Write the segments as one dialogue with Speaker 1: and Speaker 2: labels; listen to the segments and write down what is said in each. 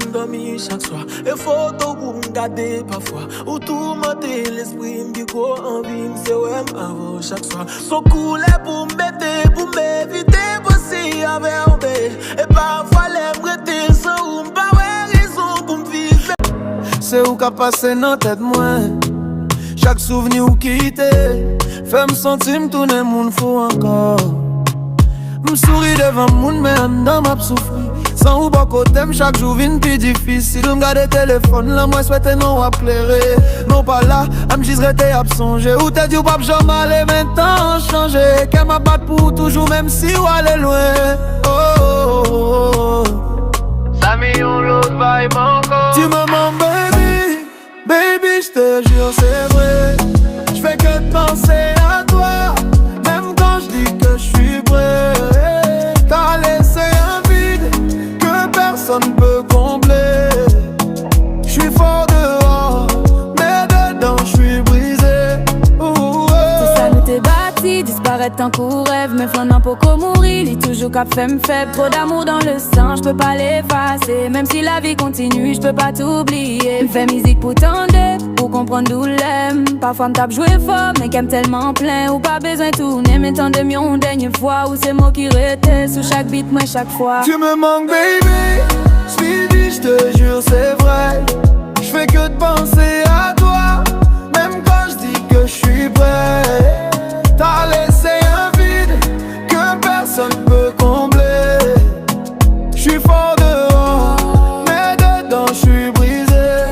Speaker 1: m'endormir chaque soir. Et photo pour me garder parfois. Ou tout monter l'esprit, m'bico envie, m'sait ouais m'avant chaque soir. So cool pour m'bêter, pour m'éviter, bosser avec un. Et parfois l'aimerais sans ou m'pas raison pour m'vivre.
Speaker 2: C'est où qu'a passé dans tête moi. Chaque souvenir ou quitté, fait me sentir m'tourner mon fou encore. M'souris devant moun mais en dedans m'a souffri. Sans ou pas côté chaque jour vient plus difficile. M'garde le téléphone là moi souhaite non à pleurer. Non pas là, j'y rester à songer. Ou t'as dit ou pas jamais aller maintenant changer. Qu'elle m'a battu pour toujours même si ou aller loin. Oh, oh, oh, oh. Ça met on l'autre vibe encore. Tu me manques baby, baby j'te jure c'est vrai. J'fais que de penser à toi, même quand j'dis que j'suis prêt. T'as laissé un vide que personne peut combler. J'suis fort dehors, mais dedans j'suis brisé.
Speaker 3: Tout ça nous t'est bâti, disparaître en court rêve. Mais flanant pour qu'on mourir, il toujours qu'à fait me faible. Trop d'amour dans le sang, j'peux pas l'effacer. Même si la vie continue, j'peux pas t'oublier. Fais musique pour tendre, pour comprendre d'où l'aime. Parfois m'tape jouer fort, mais qu'aime tellement plein. Ou pas besoin de tourner, mais tant de mieux une dernière fois. Ou c'est moi qui rétais sous chaque beat, moi chaque fois.
Speaker 2: Tu me manques baby, Speedy j'te jure c'est vrai. J'fais que de penser à toi, même quand j'dis que j'suis prêt. T'as laissé un vide que personne peut combler. J'suis fort dehors, mais dedans j'suis brisé.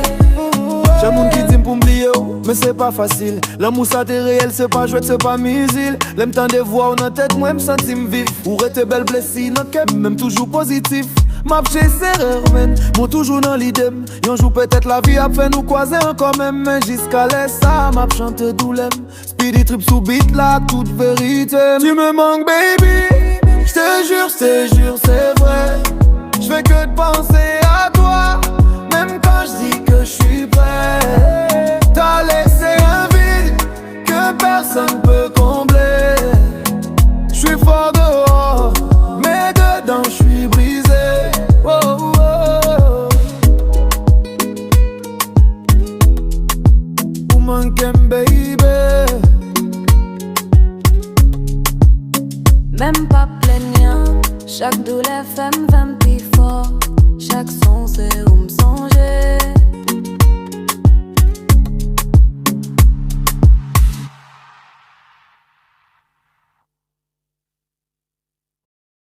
Speaker 2: J'ai moun qui dit pour m'oublier, mais c'est pas facile. L'amour ça t'est réel, c'est pas jouet, c'est pas missile. L'aime tant de voix dans tête, moi m'senti m'vivre. Ou rete belle blessée, dans qu'elle même toujours positif. M'a p'ché serreur men, moi toujours dans l'idée. Yon jour peut-être la vie a fait nous croiser encore même. Mais jusqu'à ça, m'a chante doulem. Speedy trip sous beat là, toute vérité. Tu me manques baby, j'te jure c'est vrai. J'fais que de penser à toi, même quand j'dis que j'suis prêt. T'as laissé un vide que personne peut combler. J'suis fort dehors, mais dedans j'suis brisé. Oh, oh, oh. Woman can baby.
Speaker 3: Même pas plaignant, chaque douleur fait me plus fort. Chaque son c'est où